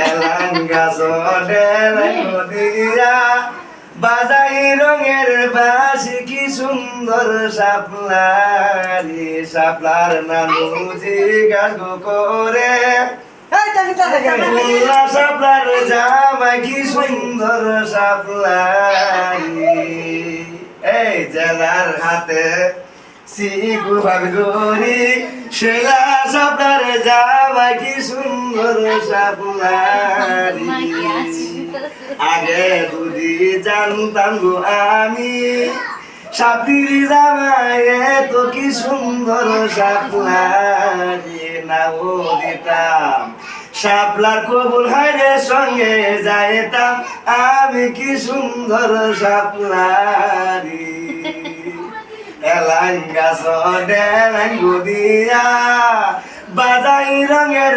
Elanga চডেলাঙ্গো দিয়া বাজাই রঙের বাসি কি সুন্দর শাপলারি শাপলার নানুজি গান করে শাপলার জামাই কি সুন্দর শাপলারি এই জেলার হাতে সিগু ভাবগরি সেলা শাপলার জামাই কি সুন্দর শাপলারি আগে দুদি জানতাম গো আমি সাপির জামাই তো কি সুন্দর শাপলারি নাও দিতাম শাপলার কবুল হাইরে সঙ্গে যাইতাম আমি কি সুন্দর শাপলারি এলাঙ্গা চডেলাঙ্গো দিয়া বাজাই রঙের